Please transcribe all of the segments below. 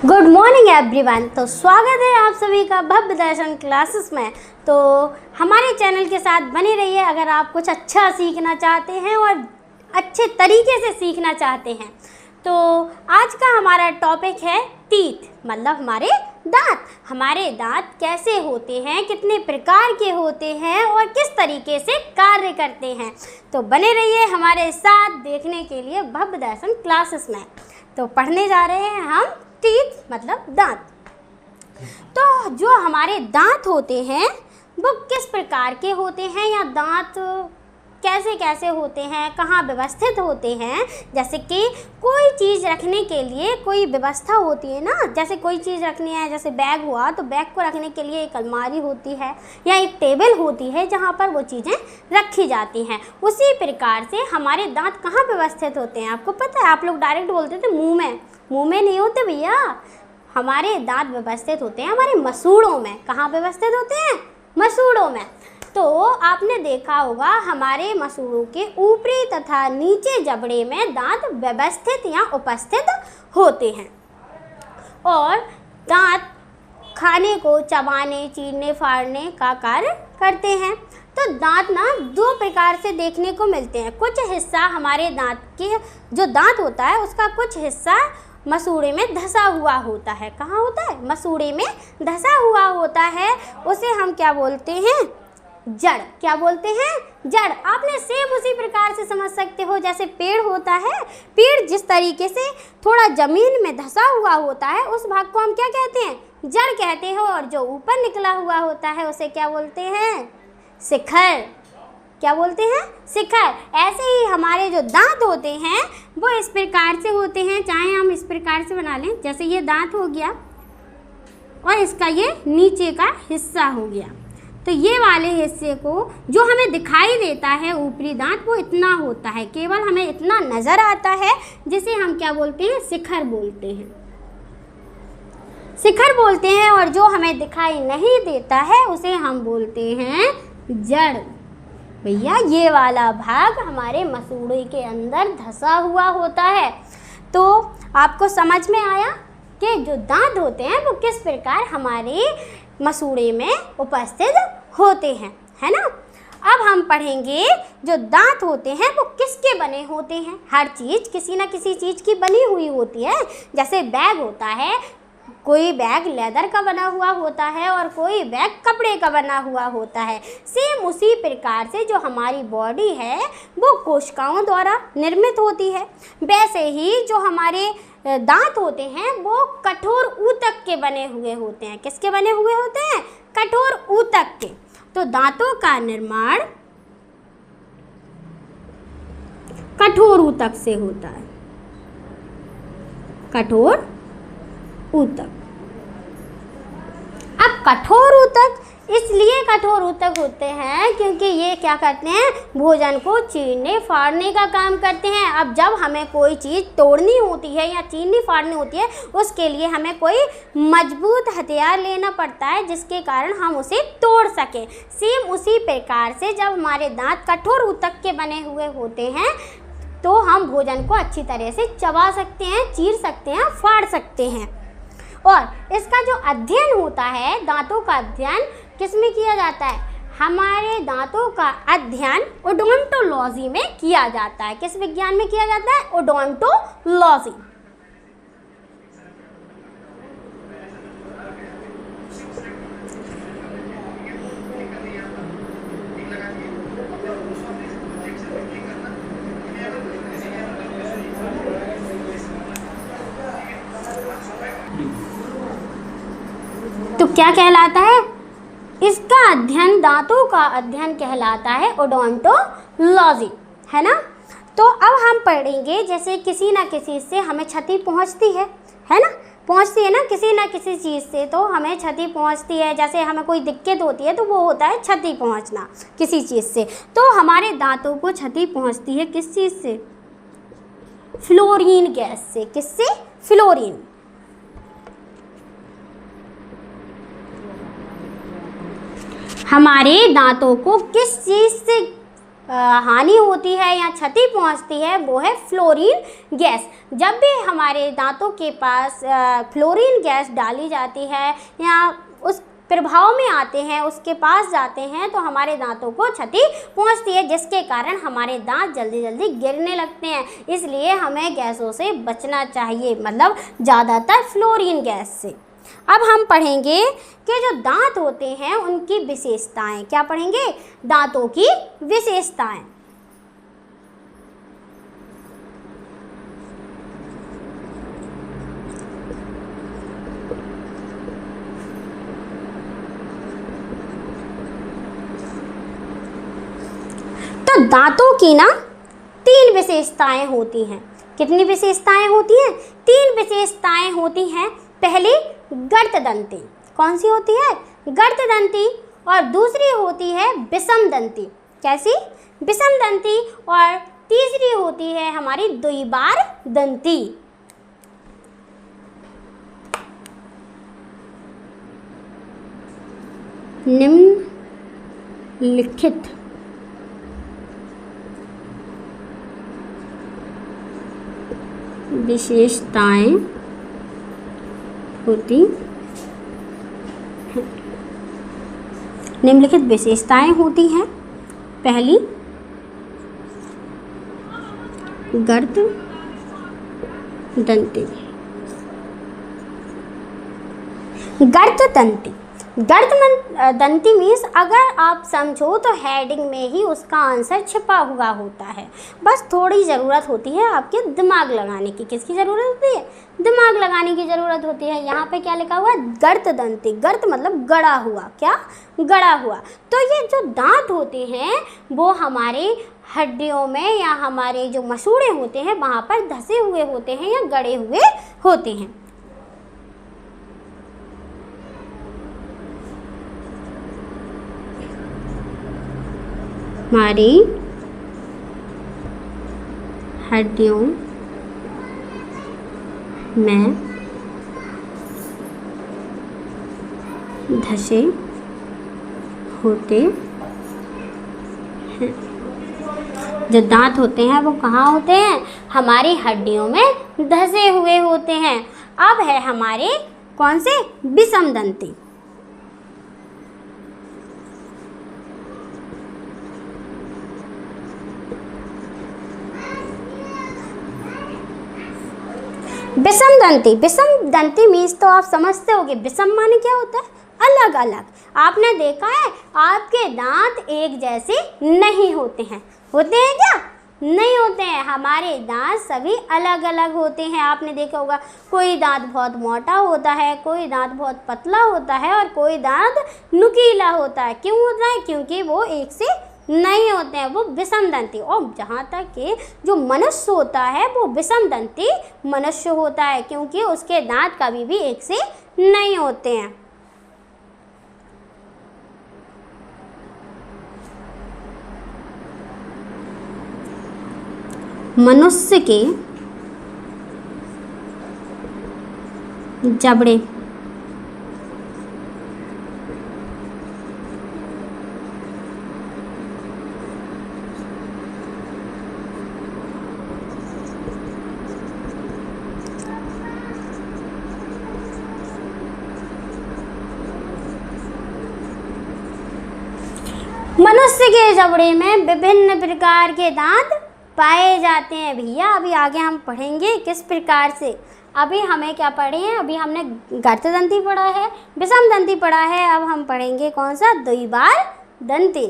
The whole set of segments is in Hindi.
Good morning everyone. तो स्वागत है आप सभी का भव्य दर्शन क्लासेस में। तो हमारे चैनल के साथ बने रहिए अगर आप कुछ अच्छा सीखना चाहते हैं और अच्छे तरीके से सीखना चाहते हैं। तो आज का हमारा टॉपिक है टीथ, मतलब हमारे दांत। हमारे दांत कैसे होते हैं, कितने प्रकार के होते हैं और किस तरीके से कार्य करते हैं। तो बने रहिए हमारे साथ देखने के लिए भव्य दर्शन क्लासेस में। तो पढ़ने जा रहे हैं हम टीथ मतलब दांत। तो जो हमारे दांत होते हैं वो किस प्रकार के होते हैं या दांत कैसे कैसे होते हैं, कहाँ व्यवस्थित होते हैं। जैसे कि कोई चीज़ रखने के लिए कोई व्यवस्था होती है ना, जैसे कोई चीज़ रखनी है, जैसे बैग हुआ तो बैग को रखने के लिए एक अलमारी होती है या एक टेबल होती है जहाँ पर वो चीज़ें रखी जाती हैं। उसी प्रकार से हमारे दांत कहाँ व्यवस्थित होते हैं आपको पता है। आप लोग डायरेक्ट बोलते थे मुँह में नहीं होते भैया। हमारे दांत व्यवस्थित होते हैं हमारे मसूड़ों में। कहाँ व्यवस्थित होते हैं? मसूड़ों में। तो आपने देखा होगा हमारे मसूड़ों के ऊपरी तथा नीचे जबड़े में दांत व्यवस्थित या उपस्थित होते हैं। और दांत खाने को चबाने, चीरने, फाड़ने का कार्य करते हैं। तो दांत ना दो प्रकार से देखने को मिलते हैं। कुछ हिस्सा हमारे दांत के जो दांत होता है उसका कुछ हिस्सा मसूड़े में धंसा हुआ होता है। कहाँ होता है? मसूड़े में धंसा हुआ होता है। उसे हम क्या बोलते हैं? जड़। क्या बोलते हैं? जड़। आपने सेम उसी प्रकार से समझ सकते हो जैसे पेड़ होता है। पेड़ जिस तरीके से थोड़ा जमीन में धंसा हुआ होता है उस भाग को हम क्या कहते हैं? जड़ कहते हैं। और जो ऊपर निकला हुआ होता है उसे क्या बोलते हैं? शिखर। क्या बोलते हैं? शिखर। ऐसे ही हमारे जो दांत होते हैं वो इस प्रकार से होते हैं। चाहे हम इस प्रकार से बना लें, जैसे ये दांत हो गया और इसका ये नीचे का हिस्सा हो गया। तो ये वाले हिस्से को जो हमें दिखाई देता है ऊपरी दांत वो इतना होता है, केवल हमें इतना नज़र आता है, जिसे हम क्या बोलते हैं? शिखर बोलते हैं। शिखर बोलते हैं। और जो हमें दिखाई नहीं देता है उसे हम बोलते हैं जड़। भैया ये वाला भाग हमारे मसूड़े के अंदर धंसा हुआ होता है। तो आपको समझ में आया कि जो दांत होते हैं वो किस प्रकार हमारे मसूड़े में उपस्थित होते हैं, है ना। अब हम पढ़ेंगे जो दांत होते हैं वो किसके बने होते हैं। हर चीज़ किसी न किसी चीज़ की बनी हुई होती है। जैसे बैग होता है, कोई बैग लेदर का बना हुआ होता है और कोई बैग कपड़े का बना हुआ होता है। सेम उसी प्रकार से जो हमारी बॉडी है वो कोशिकाओं द्वारा निर्मित होती है। वैसे ही जो हमारे दांत होते हैं वो कठोर ऊतक के बने हुए होते हैं। किसके बने हुए होते हैं? कठोर ऊतक के। तो दांतों का निर्माण कठोर ऊतक से होता है। कठोर ऊतक। अब कठोर ऊतक इसलिए कठोर ऊतक होते हैं क्योंकि ये क्या करते हैं? भोजन को चीरने फाड़ने का काम करते हैं। अब जब हमें कोई चीज़ तोड़नी होती है या चीरनी फाड़नी होती है उसके लिए हमें कोई मजबूत हथियार लेना पड़ता है जिसके कारण हम उसे तोड़ सकें। सेम उसी प्रकार से जब हमारे दांत कठोर ऊतक के बने हुए होते हैं तो हम भोजन को अच्छी तरह से चबा सकते हैं, चीर सकते हैं, फाड़ सकते हैं। और इसका जो अध्ययन होता है, दांतों का अध्ययन किस में किया जाता है? हमारे दांतों का अध्ययन ओडोंटोलॉजी में किया जाता है। किस विज्ञान में किया जाता है? ओडोंटोलॉजी। तो क्या कहलाता है? इसका अध्ययन, दांतों का अध्ययन कहलाता है ओडोंटोलॉजी, है ना। तो अब हम पढ़ेंगे जैसे किसी ना किसी से हमें क्षति पहुंचती है ना, पहुंचती है ना किसी ना किसी चीज़ से तो हमें क्षति पहुंचती है। जैसे हमें कोई दिक्कत होती है तो वो होता है क्षति पहुंचना किसी चीज़ से। तो हमारे दांतों को क्षति पहुंचती है किस चीज़ से? फ्लोरीन गैस से। किससे? फ्लोरीन। हमारे दांतों को किस चीज़ से हानि होती है या क्षति पहुंचती है वो है फ्लोरीन गैस। जब भी हमारे दांतों के पास फ्लोरीन गैस डाली जाती है या उस प्रभाव में आते हैं, उसके पास जाते हैं, तो हमारे दांतों को क्षति पहुंचती है, जिसके कारण हमारे दांत जल्दी जल्दी गिरने लगते हैं। इसलिए हमें गैसों से बचना चाहिए, मतलब ज़्यादातर फ्लोरीन गैस से। अब हम पढ़ेंगे कि जो दांत होते हैं उनकी विशेषताएं। क्या पढ़ेंगे? दांतों की विशेषताएं। तो दांतों की ना 3 विशेषताएं होती हैं। कितनी विशेषताएं होती हैं? 3 विशेषताएं होती हैं। पहली गर्तदंती। कौन सी होती है? गर्तदंती। और दूसरी होती है विषमदंती। कैसी? विषमदंती। और तीसरी होती है हमारी द्विबार दंती। निम्नलिखित विशेषताएं होती हैं। निम्नलिखित विशेषताएं होती हैं। पहली गर्तदंती। गर्तदंती गर्तदंती मीन्स अगर आप समझो तो हेडिंग में ही उसका आंसर छिपा हुआ होता है। बस थोड़ी ज़रूरत होती है आपके दिमाग लगाने की। किसकी ज़रूरत होती है? दिमाग लगाने की ज़रूरत होती है। यहाँ पे क्या लिखा हुआ है? गर्तदंती। गर्त मतलब गड़ा हुआ। क्या? गड़ा हुआ। तो ये जो दांत होते हैं वो हमारे हड्डियों में या हमारे जो मसूड़े होते हैं वहाँ पर धसे हुए होते हैं या गड़े हुए होते हैं। हमारी हड्डियों में धसे होते हैं। जो दांत होते हैं वो कहाँ होते हैं? हमारी हड्डियों में धसे हुए होते हैं। अब है हमारे कौन से? विषमदंती। विषमदंती। विषमदंती मीन्स तो आप समझते होंगे। विषम माने क्या होता है? अलग अलग। आपने देखा है आपके दांत एक जैसे नहीं होते हैं। होते हैं क्या? नहीं होते हैं। हमारे दांत सभी अलग अलग होते हैं। आपने देखा होगा कोई दांत बहुत मोटा होता है, कोई दांत बहुत पतला होता है और कोई दांत नुकीला होता है। क्यों होता है? क्योंकि वो एक से नहीं होते हैं, वो विषमदंती। और जहाँ तक कि जो मनुष्य होता है वो विषमदंती मनुष्य होता है, क्योंकि उसके दांत कभी भी एक से नहीं होते हैं। मनुष्य के जबड़े मनुष्य के जबड़े में विभिन्न प्रकार के दांत पाए जाते हैं। भैया अभी आगे हम पढ़ेंगे किस प्रकार से। अभी हमें क्या पढ़े हैं? अभी हमने गर्तदंती पढ़ा है, विषमदंती पढ़ा है। अब हम पढ़ेंगे कौन सा? द्विबार दंती।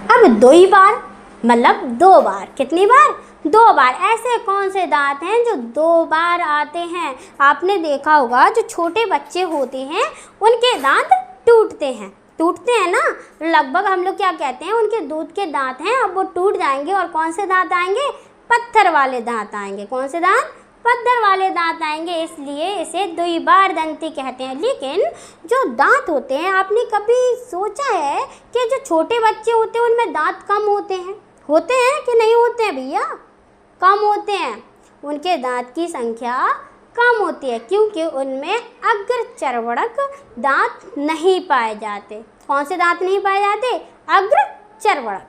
अब द्विबार मतलब 2 बार। कितनी बार? 2 बार। ऐसे कौन से दांत हैं जो 2 बार आते हैं? आपने देखा होगा जो छोटे बच्चे होते हैं उनके दांत टूटते हैं। टूटते हैं ना, लगभग हम लोग क्या कहते हैं? उनके दूध के दांत हैं, अब वो टूट जाएंगे और कौन से दांत आएंगे? पत्थर वाले दांत आएंगे। कौन से दांत? पत्थर वाले दांत आएंगे। इसलिए इसे द्विबार दंती कहते हैं। लेकिन जो दांत होते हैं, आपने कभी सोचा है कि जो छोटे बच्चे होते हैं उनमें दांत कम होते हैं? होते हैं कि नहीं होते हैं भैया? कम होते हैं। उनके दांत की संख्या कम होती है, क्योंकि उनमें अग्रचर्वणक दांत नहीं पाए जाते। कौन से दांत नहीं पाए जाते? अग्रचर्वणक।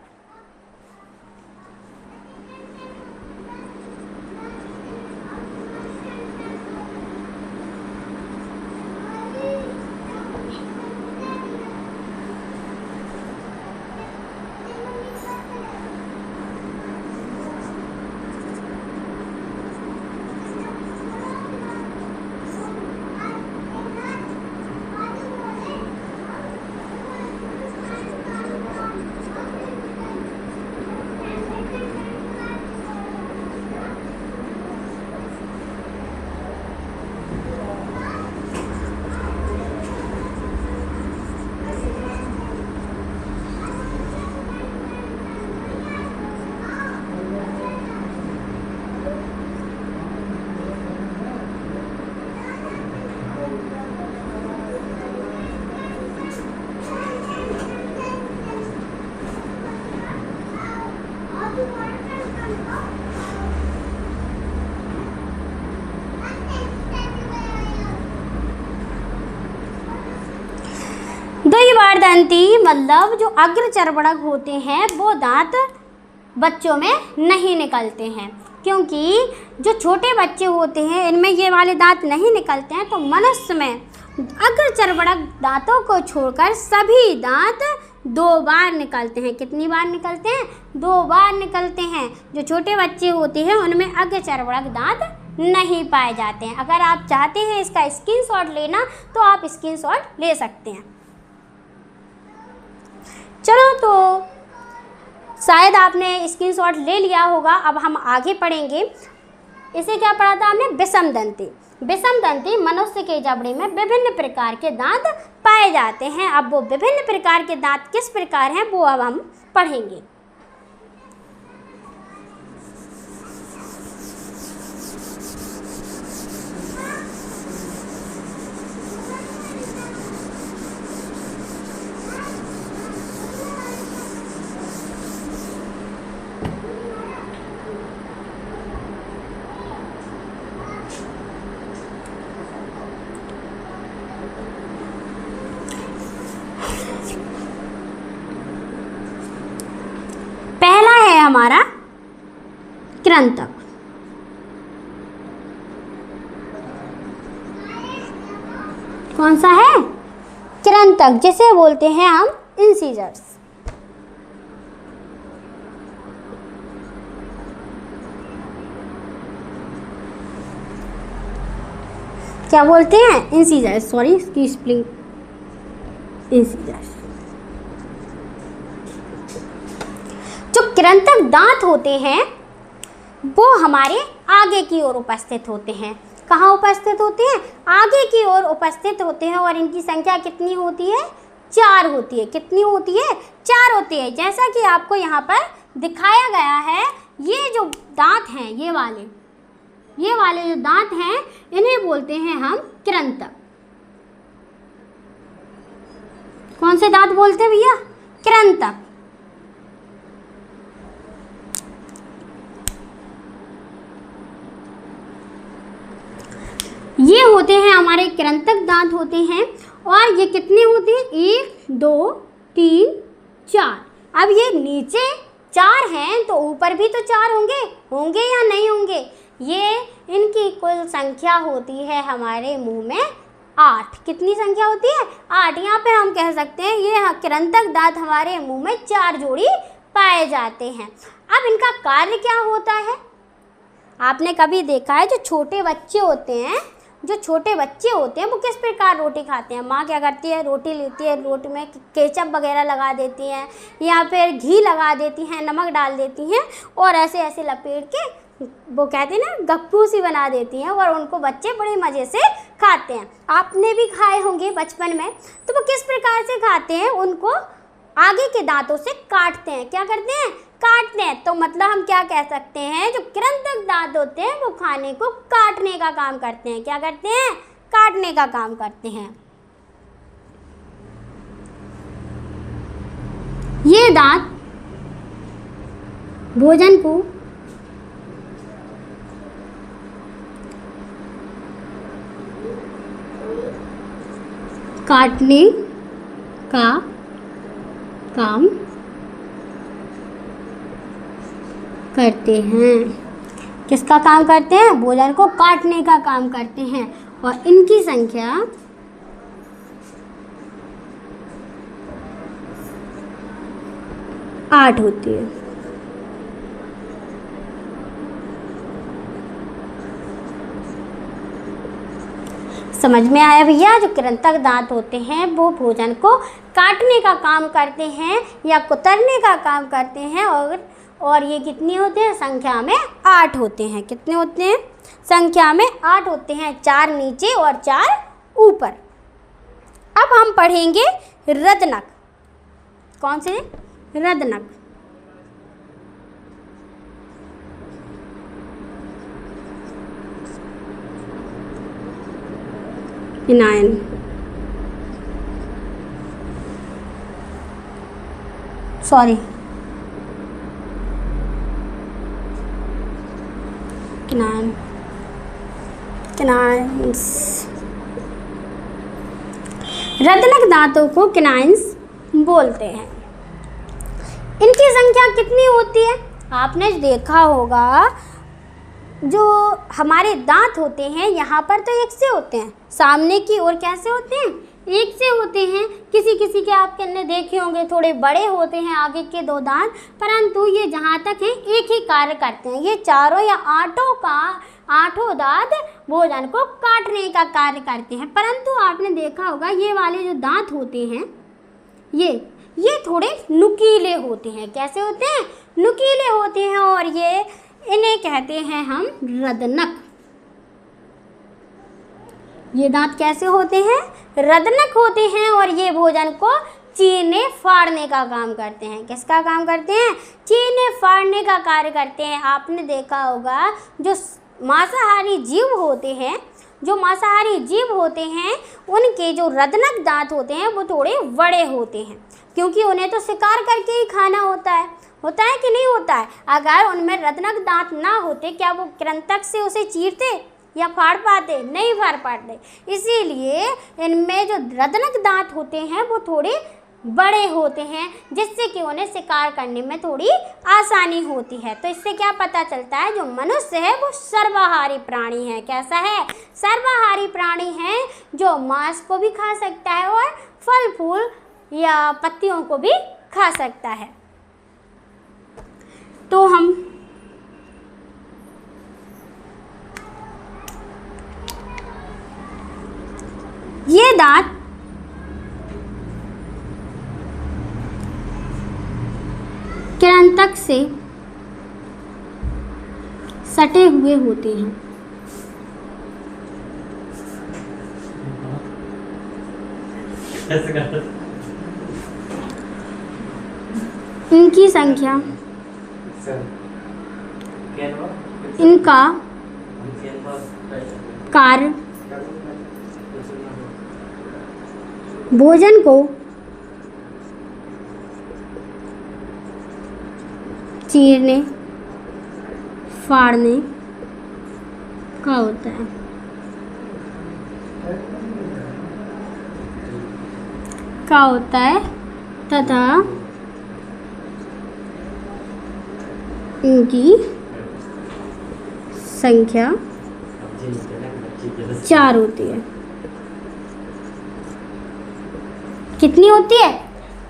द्विबारदंती मतलब जो अग्रचर्वणक होते हैं वो दांत बच्चों में नहीं निकलते हैं, क्योंकि जो छोटे बच्चे होते हैं इनमें ये वाले दांत नहीं निकलते हैं। तो मनुष्य में अग्रचर्वणक दांतों को छोड़कर सभी दांत 2 बार निकलते हैं। कितनी बार निकलते हैं? 2 बार निकलते हैं। जो छोटे बच्चे होते हैं उनमें अग्रचर्वणक दांत नहीं पाए जाते हैं। अगर आप चाहते हैं इसका स्क्रीनशॉट लेना तो आप स्क्रीनशॉट ले सकते हैं। चलो, तो शायद आपने स्क्रीनशॉट ले लिया होगा। अब हम आगे पढ़ेंगे। इसे क्या पढ़ा था हमने? विषमदंती। विषमदंती मनुष्य के जबड़े में विभिन्न प्रकार के दांत पाए जाते हैं। अब वो विभिन्न प्रकार के दांत किस प्रकार हैं वो अब हम पढ़ेंगे। हमारा कृंतक। कौन सा है? कृंतक, जिसे बोलते हैं हम इंसीजर्स। क्या बोलते हैं? इंसीजर्स। सॉरी, इसकी स्पेलिंग इंसीजर्स। जो कृंतक दांत होते हैं वो हमारे आगे की ओर उपस्थित होते हैं। कहाँ उपस्थित होते हैं? आगे की ओर उपस्थित होते हैं। और इनकी संख्या कितनी होती है? 4 होती है। कितनी होती है? 4 होती है। जैसा कि आपको यहाँ पर दिखाया गया है, ये जो दांत हैं, ये वाले जो दांत हैं इन्हें बोलते हैं हम कृंतक। कौन से दांत बोलते हैं भैया? कृंतक। ये होते हैं हमारे कृंतक दांत होते हैं। और ये कितने होते हैं? 1 2 3 4। अब ये नीचे 4 हैं तो ऊपर भी तो 4 होंगे या नहीं होंगे? ये इनकी कुल संख्या होती है हमारे मुंह में 8। कितनी संख्या होती है? 8। यहाँ पे हम कह सकते हैं ये कृंतक दांत हमारे मुंह में 4 जोड़ी पाए जाते हैं। अब इनका कार्य क्या होता है? आपने कभी देखा है जो छोटे बच्चे होते हैं वो किस प्रकार रोटी खाते हैं? माँ क्या करती है? रोटी लेती है, रोटी में केचप वगैरह लगा देती हैं या फिर घी लगा देती हैं, नमक डाल देती हैं और ऐसे ऐसे लपेट के वो कहते हैं ना गप्पू सी बना देती हैं और उनको बच्चे बड़े मज़े से खाते हैं। आपने भी खाए होंगे बचपन में। तो वो किस प्रकार से खाते हैं? उनको आगे के दांतों से काटते हैं। क्या करते हैं? काटते हैं। तो मतलब हम क्या कह सकते हैं, जो कृंतक दांत होते हैं वो खाने को काटने का काम करते हैं। क्या करते हैं? काटने का काम करते हैं। ये दांत भोजन को काटने का काम करते हैं। किसका काम करते हैं? भोजन को काटने का काम करते हैं और इनकी संख्या 8 होती है। समझ में आया भैया? जो कृंतक दांत होते हैं वो भोजन को काटने का काम करते हैं या कुतरने का काम करते हैं और ये कितने होते हैं? संख्या में 8 होते हैं। कितने होते हैं? संख्या में 8 होते हैं, 4 नीचे और 4 ऊपर। अब हम पढ़ेंगे रदनक। कौन से? रदनक। किनाइन। सॉरी, किनाइन्स। रदनक दांतों को किनाइन्स बोलते हैं। इनकी संख्या कितनी होती है? आपने देखा होगा जो हमारे दांत होते हैं यहाँ पर तो एक से होते हैं, सामने की ओर कैसे होते हैं? एक से होते हैं। किसी किसी के आपने देखे होंगे थोड़े बड़े होते हैं आगे के 2 दांत, परंतु ये जहाँ तक है एक ही कार्य करते हैं। ये चारों या 8 दांत भोजन को काटने का कार्य करते हैं। परंतु आपने देखा होगा ये वाले जो दांत होते हैं ये थोड़े नुकीले होते हैं। कैसे होते हैं? नुकीले होते हैं और इन्हें कहते हैं हम रदनक। ये दांत कैसे होते हैं? रदनक होते हैं और ये भोजन को चीरने फाड़ने का काम करते हैं। किसका काम करते हैं? चीरने फाड़ने का कार्य करते हैं। आपने देखा होगा जो मांसाहारी जीव होते हैं उनके जो रदनक दांत होते हैं वो थोड़े बड़े होते हैं, क्योंकि उन्हें तो शिकार करके ही खाना होता है कि नहीं होता है? अगर उनमें रदनक दांत ना होते क्या वो कृंतक से उसे चीरते या फाड़ पाते? नहीं फाड़ पाते। इसीलिए इनमें जो रदनक दांत होते हैं वो थोड़े बड़े होते हैं, जिससे कि उन्हें शिकार करने में थोड़ी आसानी होती है। तो इससे क्या पता चलता है? जो मनुष्य है वो सर्वाहारी प्राणी है। कैसा है? सर्वाहारी प्राणी है, जो मांस को भी खा सकता है और फल फूल या पत्तियों को भी खा सकता है। तो हम ये दांत कृंतक से सटे हुए होते हैं। इनकी संख्या, इनका कार्य भोजन को चीरने फाड़ने का होता है तथा इनकी संख्या 4 होती है। कितनी होती है?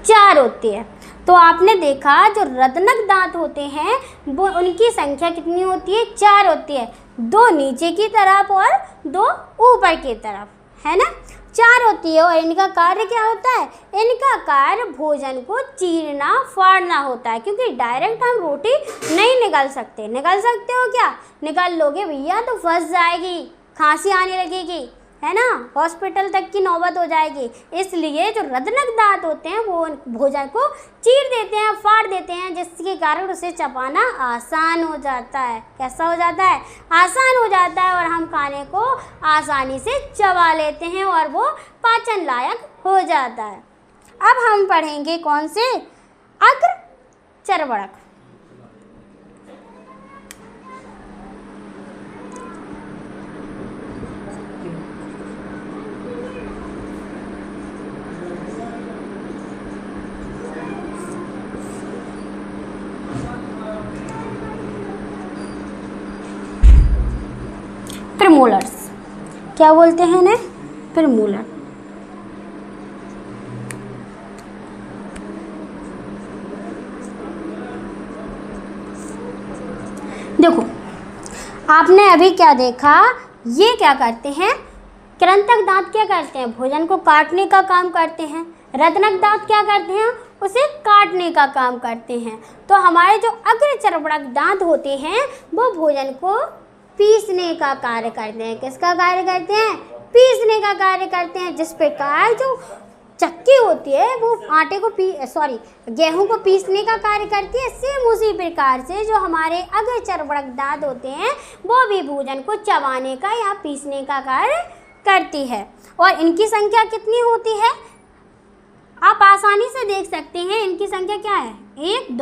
4 होती है। तो आपने देखा जो रदनक दांत होते हैं वो उनकी संख्या कितनी होती है? 4 होती है। 2 नीचे की तरफ और 2 ऊपर की तरफ, है ना? 4 होती है। और इनका कार्य क्या होता है? इनका कार्य भोजन को चीरना फाड़ना होता है, क्योंकि डायरेक्ट हम रोटी नहीं निगल सकते। निगल सकते हो क्या? निगल लोगे भैया तो फंस जाएगी, खांसी आने लगेगी, है ना? हॉस्पिटल तक की नौबत हो जाएगी। इसलिए जो रदनक दांत होते हैं वो भोजन को चीर देते हैं, फाड़ देते हैं, जिसके कारण उसे चबाना आसान हो जाता है। कैसा हो जाता है? आसान हो जाता है और हम खाने को आसानी से चबा लेते हैं और वो पाचन लायक हो जाता है। अब हम पढ़ेंगे कौन से? अग्र चर्वणक। प्रीमोलर्स। क्या बोलते हैं इन्हें? प्रीमोलर। देखो आपने अभी क्या देखा, ये क्या करते हैं, कृंतक दांत क्या करते हैं, भोजन को काटने का काम करते हैं। रत्नक दांत क्या करते हैं, उसे काटने का काम करते हैं। तो हमारे जो अग्रचर्वणक दांत होते हैं वो भोजन को पीसने का कार्य करते हैं। किसका कार्य करते हैं? पीसने का कार्य करते हैं। जिस प्रकार जो चक्की होती है वो आटे को गेहूं को पीसने का कार्य करती है, सेम उसी प्रकार से जो हमारे अग्रचर्वणक दांत होते हैं वो भी भोजन को चबाने का या पीसने का कार्य करती है। और इनकी संख्या कितनी होती है, आप आसानी से देख सकते हैं। इनकी संख्या क्या है? 1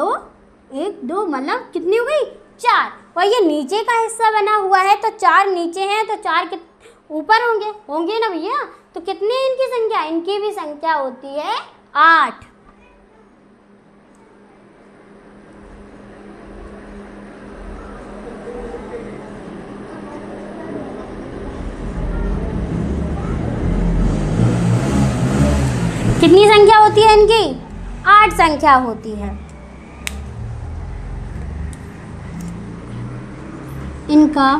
2 मतलब कितनी हो गई? 4। और ये नीचे का हिस्सा बना हुआ है, तो 4 नीचे हैं तो 4 ऊपर होंगे ना भैया। तो कितनी है इनकी संख्या? इनकी भी संख्या होती है 8। कितनी संख्या होती है इनकी? 8 संख्या होती है इनका।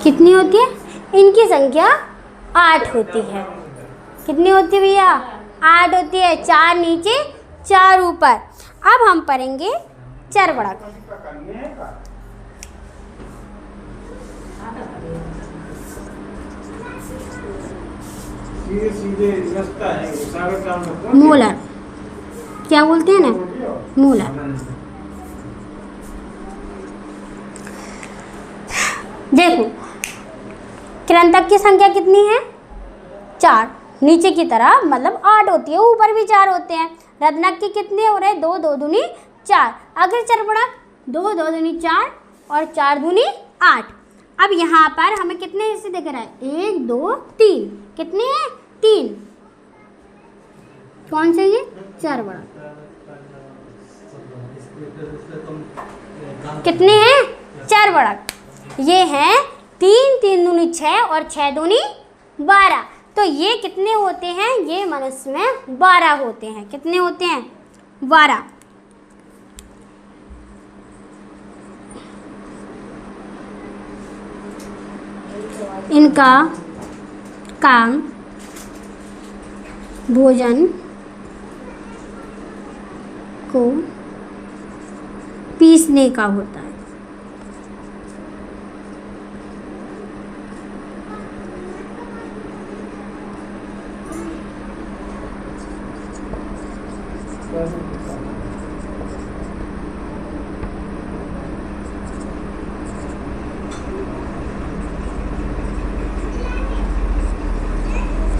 कितनी होती है? इनकी संख्या 8 होती है। कितनी होती है भैया? 8 होती है। 4 नीचे 4 ऊपर। अब हम पढ़ेंगे चर्वणक। मोलर क्या बोलते हैं ना, मोलर। देखो कृंतक की संख्या कितनी है? 4। नीचे की तरफ मतलब 8 होती है, ऊपर भी 4 होते हैं। रत्नक की कितने हो रहे? 2 2 दूनी 4। अग्रचर्वणक 2 2 दूनी 4 और 4 दूनी 8। अब यहाँ पर हमें कितने हिस्से दिख रहा है? 1 2 3। कितने हैं? 3। कौन से ये? चर्वणक। कितने हैं? चर्वणक। ये हैं 3 3 दूनी 6 और 6 दूनी 12। तो ये कितने होते हैं? ये मनुष्य में 12 होते हैं। कितने होते हैं? 12। इनका काम भोजन को पीसने का होता है।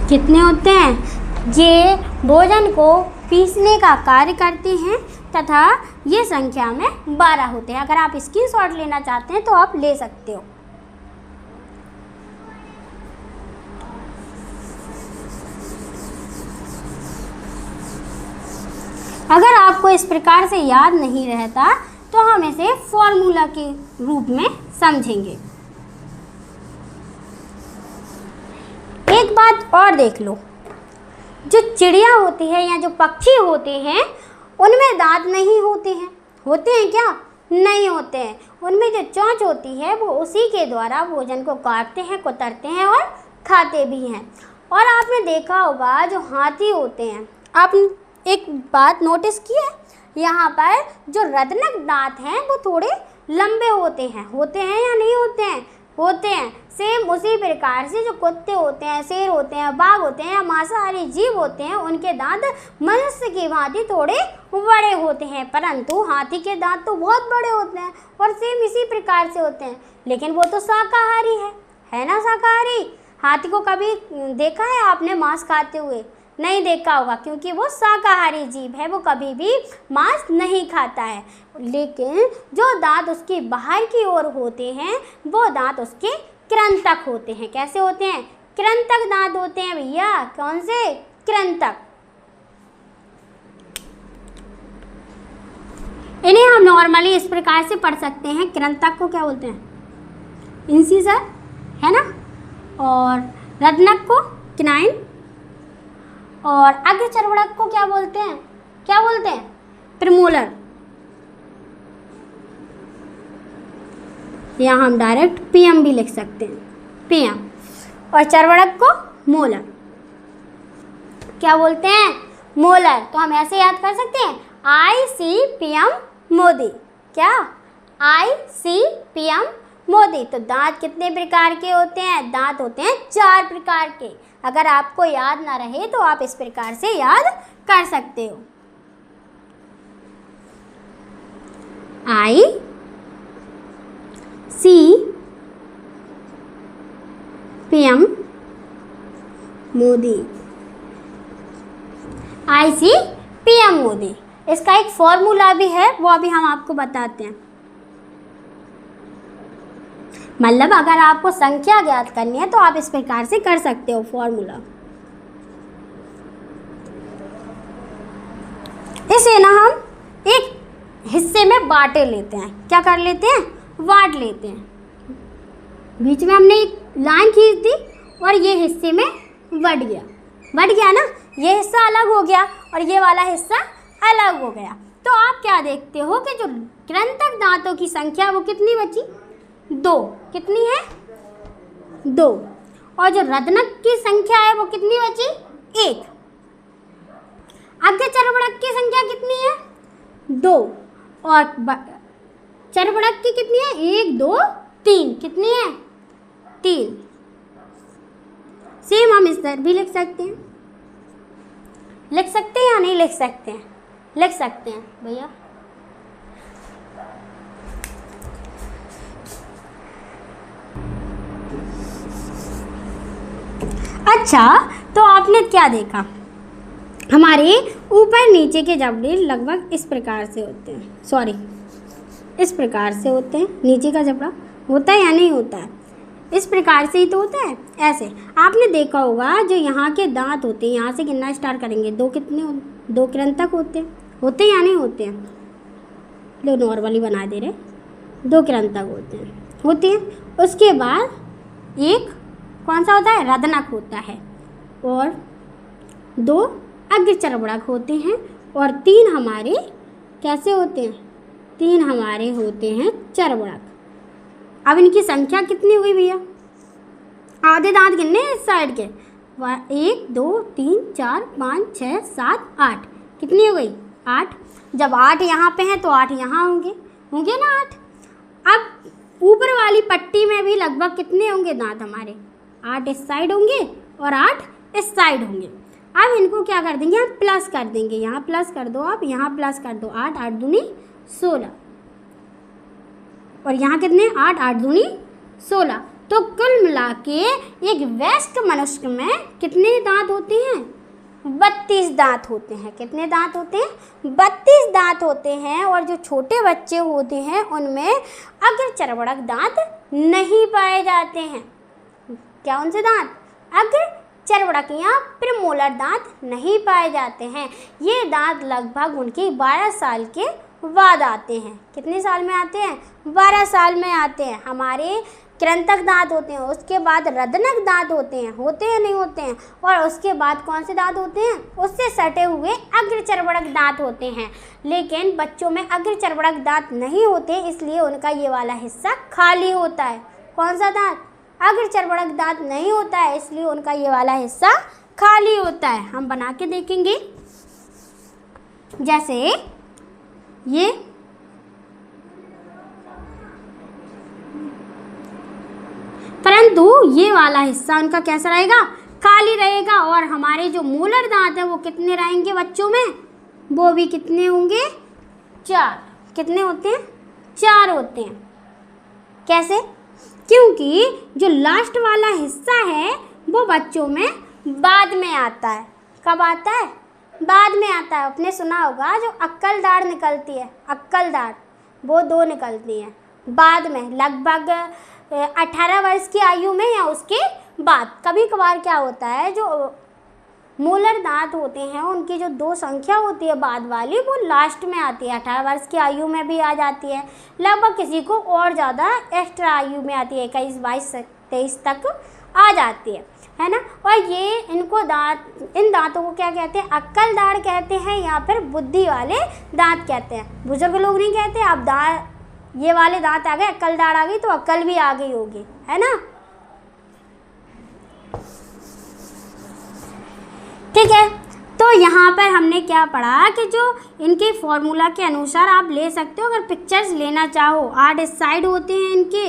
कितने होते हैं? ये भोजन को पीसने का कार्य करते हैं तथा ये संख्या में 12 होते हैं। अगर आप स्क्रीनशॉट लेना चाहते हैं तो आप ले सकते हो। अगर आपको इस प्रकार से याद नहीं रहता तो हम इसे फॉर्मूला के रूप में समझेंगे। एक बात और देख लो, जो चिड़िया होती है या जो पक्षी होते हैं उनमें दांत नहीं होते हैं। होते हैं क्या? नहीं होते हैं। उनमें जो चोंच होती है वो उसी के द्वारा भोजन को काटते हैं, कुतरते हैं और खाते भी हैं। और आपने देखा होगा जो हाथी होते हैं, आप एक बात नोटिस की है, यहाँ पर जो रत्नक दांत हैं वो थोड़े लंबे होते हैं या नहीं होते हैं? होते हैं। सेम उसी प्रकार से जो कुत्ते होते हैं, शेर होते हैं, बाघ होते हैं या मांसाहारी जीव होते हैं, उनके दांत मनुष्य की भांति थोड़े बड़े होते हैं, परंतु हाथी के दांत तो बहुत बड़े होते हैं और सेम इसी प्रकार से होते हैं। लेकिन वो तो शाकाहारी है ना शाकाहारी। हाथी को कभी देखा है आपने मांस खाते हुए? नहीं देखा होगा, क्योंकि वो शाकाहारी जीव है, वो कभी भी मांस नहीं खाता है। लेकिन जो दांत उसके बाहर की ओर होते हैं वो दांत उसके कृंतक होते हैं। कैसे होते हैं? कृंतक दांत होते हैं भैया। कौन से? कृंतक। इन्हें हम नॉर्मली इस प्रकार से पढ़ सकते हैं। कृंतक को क्या बोलते हैं? इंसिसर, है ना। और रत्नक को किनाइन, और अग्रचर्वणक को क्या बोलते हैं? क्या बोलते हैं? प्रीमोलर। यहाँ हम डायरेक्ट पीएम भी लिख सकते हैं, पीएम। और चर्वणक को मोलर। क्या बोलते हैं? मोलर। तो हम ऐसे याद कर सकते हैं, आई सी पीएम मोदी। क्या? आई सी पीएम मोदी। तो दांत कितने प्रकार के होते हैं? दांत होते हैं 4 प्रकार के। अगर आपको याद ना रहे तो आप इस प्रकार से याद कर सकते हो। आई सी पीएम मोदी। आई सी पीएम मोदी। इसका एक फॉर्मूला भी है, वो अभी हम आपको बताते हैं। मतलब अगर आपको संख्या ज्ञात करनी है तो आप इस प्रकार से कर सकते हो फॉर्मूला। इसे ना हम एक हिस्से में बांटे लेते हैं। क्या कर लेते हैं? बांट लेते हैं। बीच में हमने एक लाइन खींच दी और ये हिस्से में बट गया ना। ये हिस्सा अलग हो गया और ये वाला हिस्सा अलग हो गया। तो आप क्या देखते हो कि जो कृंतक दांतों की संख्या वो कितनी बची? 2। कितनी है? 2। और जो रत्नक की संख्या है वो कितनी बची? 1। अग्रचर्वणक की संख्या कितनी है? 2। और चर्वणक की कितनी है? 1 2 3। कितनी है? 3। सेम हम इस तरह भी लिख सकते हैं। लिख सकते हैं या नहीं लिख सकते हैं? लिख सकते हैं भैया। अच्छा, तो आपने क्या देखा? हमारे ऊपर नीचे के जबड़े लगभग इस प्रकार से होते हैं। सॉरी, इस प्रकार से होते हैं। नीचे का जबड़ा होता है या नहीं होता है? इस प्रकार से ही तो होता है। ऐसे आपने देखा होगा जो यहाँ के दांत होते हैं, यहाँ से गिनना स्टार्ट करेंगे। 2 कितने? 2 कृंतक होते हैं या नहीं होते हैं? लो नॉर्मली बना दे रहे। 2 कृंतक होते हैं। उसके बाद एक कौन सा होता है? रत्नक होता है। और 2 अग्रचर्वणक होते हैं और 3 हमारे कैसे होते हैं? 3 हमारे होते हैं चर्वणक। अब इनकी संख्या कितनी हुई भैया? आधे दांत गिनने इस साइड के। 1 2 3 4 5 6 7 8। कितनी हो गई? 8। जब 8 यहाँ पे हैं तो 8 यहाँ होंगे ना 8। अब ऊपर वाली पट्टी में भी लगभग कितने होंगे दांत हमारे? 8 इस साइड होंगे और 8 इस साइड होंगे। अब इनको क्या कर देंगे? हम प्लस कर देंगे। यहाँ प्लस कर दो, आप यहाँ प्लस कर दो। 8 8 दूनी 16। और यहाँ कितने? 8 8 दूनी 16। तो कुल मिला के एक वयस्क मनुष्य में कितने दांत होते हैं? 32 दांत होते हैं। कितने दांत होते हैं? 32 दांत होते हैं। और जो छोटे बच्चे होते हैं उनमें अग्रचर्वणक दांत नहीं पाए जाते हैं। क्या उनसे दांत? अग्रचर्वणक या प्रीमोलर दांत नहीं पाए जाते हैं। ये दांत लगभग उनके 12 साल के बाद आते हैं। कितने साल में आते हैं? 12 साल में आते हैं। हमारे कृंतक दांत होते हैं, उसके बाद रत्नक दांत होते हैं नहीं होते हैं, और उसके बाद कौन से दांत होते हैं? उससे सटे हुए अग्रचर्वणक दांत होते हैं। लेकिन बच्चों में अग्रचर्वणक दांत नहीं होते, इसलिए उनका ये वाला हिस्सा खाली होता है। कौन सा दांत? अग्रचर्वणक दांत नहीं होता है, इसलिए उनका ये वाला हिस्सा खाली होता है। हम बना के देखेंगे। जैसे परंतु ये वाला हिस्सा उनका कैसा रहेगा, खाली रहेगा। और हमारे जो मोलर दांत हैं वो कितने रहेंगे बच्चों में, वो भी कितने होंगे, 4। कितने होते हैं, 4 होते हैं। कैसे, क्योंकि जो लास्ट वाला हिस्सा है वो बच्चों में बाद में आता है। कब आता है, बाद में आता है। आपने सुना होगा जो अक्कल दाढ़ निकलती है, अक्कल दाढ़, वो 2 निकलती हैं बाद में, लगभग 18 वर्ष की आयु में या उसके बाद। कभी कभार क्या होता है, जो मोलर दांत होते हैं उनकी जो 2 संख्या होती है बाद वाली, वो लास्ट में आती है। 18 वर्ष की आयु में भी आ जाती है, लगभग किसी को और ज़्यादा एक्स्ट्रा आयु में आती है, 21, 22, 23 तक आ जाती है ना। और ये इनको दांत, इन दांतों को क्या कहते हैं, अक्कल दाढ़ कहते हैं या फिर बुद्धि वाले दांत कहते हैं। बुजुर्ग लोग नहीं कहते अब दांत, ये वाले दांत आ गए, अक्कल दाढ़ आ गई तो अक्ल भी आ गई होगी, है ना। ठीक है, तो यहाँ पर हमने क्या पढ़ा कि जो इनके फॉर्मूला के अनुसार आप ले सकते हो। अगर पिक्चर्स लेना चाहो, 8 इस साइड होते हैं इनके,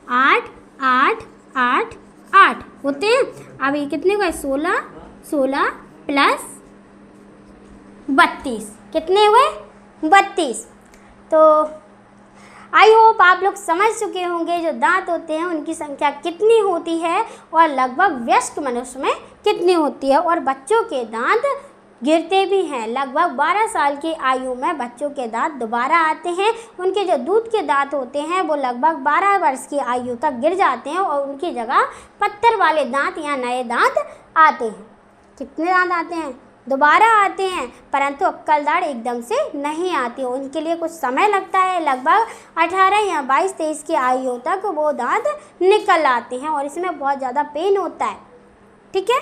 8 8 8 8 होते हैं। अब ये कितने हुए, 16 16 प्लस 32, कितने हुए, 32। तो आई होप आप लोग समझ चुके होंगे जो दांत होते हैं उनकी संख्या कितनी होती है और लगभग वयस्क मनुष्य में कितनी होती है। और बच्चों के दांत गिरते भी हैं, लगभग 12 साल की आयु में बच्चों के दांत दोबारा आते हैं। उनके जो दूध के दांत होते हैं वो लगभग 12 वर्ष की आयु तक गिर जाते हैं और उनकी जगह पत्थर वाले दांत या नए दांत आते हैं। कितने दांत आते हैं, दोबारा आते हैं, परंतु अक्कल दाढ़ एकदम से नहीं आती, उनके लिए कुछ समय लगता है। लगभग 18 या 22-23 की आयु तक वो दांत निकल आते हैं और इसमें बहुत ज़्यादा पेन होता है। ठीक है,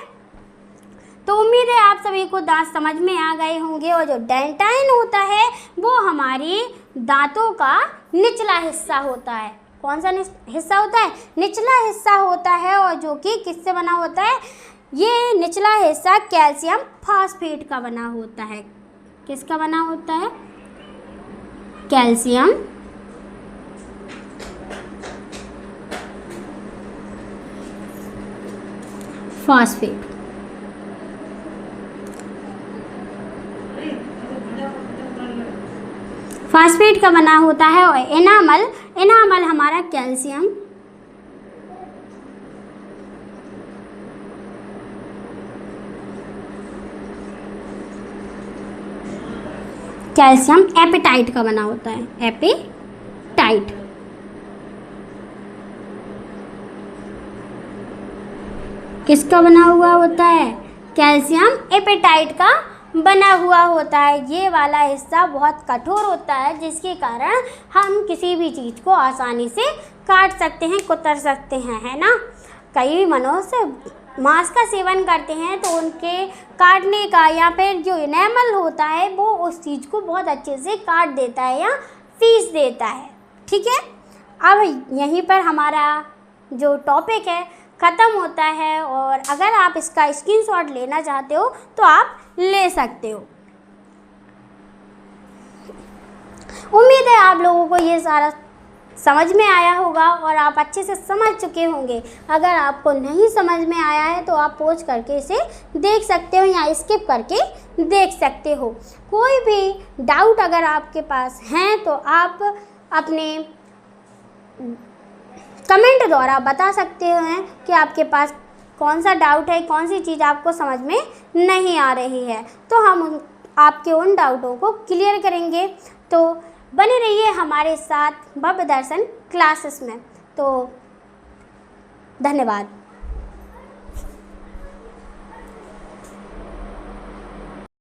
तो उम्मीद है आप सभी को दांत समझ में आ गए होंगे। और जो डेंटाइन होता है वो हमारी दांतों का निचला हिस्सा होता है। कौन सा हिस्सा होता है, निचला हिस्सा होता है। और जो कि किससे बना होता है, ये निचला हिस्सा कैल्शियम फास्फेट का बना होता है। किसका बना होता है, कैल्शियम फास्फेट। फास्फेट का बना होता है। और एनामल हमारा कैल्शियम एपेटाइट का बना होता है, एपेटाइट। किसका बना हुआ होता है, कैल्शियम एपेटाइट का बना हुआ होता है। ये वाला हिस्सा बहुत कठोर होता है जिसके कारण हम किसी भी चीज़ को आसानी से काट सकते हैं, कुतर सकते हैं, है ना। कई मनुष्य मांस का सेवन करते हैं तो उनके काटने का या फिर जो एनामल होता है वो उस चीज़ को बहुत अच्छे से काट देता है या पीस देता है। ठीक है, अब यहीं पर हमारा जो टॉपिक है ख़त्म होता है। और अगर आप इसका स्क्रीनशॉट लेना चाहते हो तो आप ले सकते हो। उम्मीद है आप लोगों को ये सारा समझ में आया होगा और आप अच्छे से समझ चुके होंगे। अगर आपको नहीं समझ में आया है तो आप पॉज करके इसे देख सकते हो या स्किप करके देख सकते हो। कोई भी डाउट अगर आपके पास हैं तो आप अपने कमेंट द्वारा बता सकते हैं कि आपके पास कौन सा डाउट है, कौन सी चीज़ आपको समझ में नहीं आ रही है, तो हम आपके उन डाउटों को क्लियर करेंगे। तो बने रहिए हमारे साथ भव्य दर्शन क्लासेस में। तो धन्यवाद।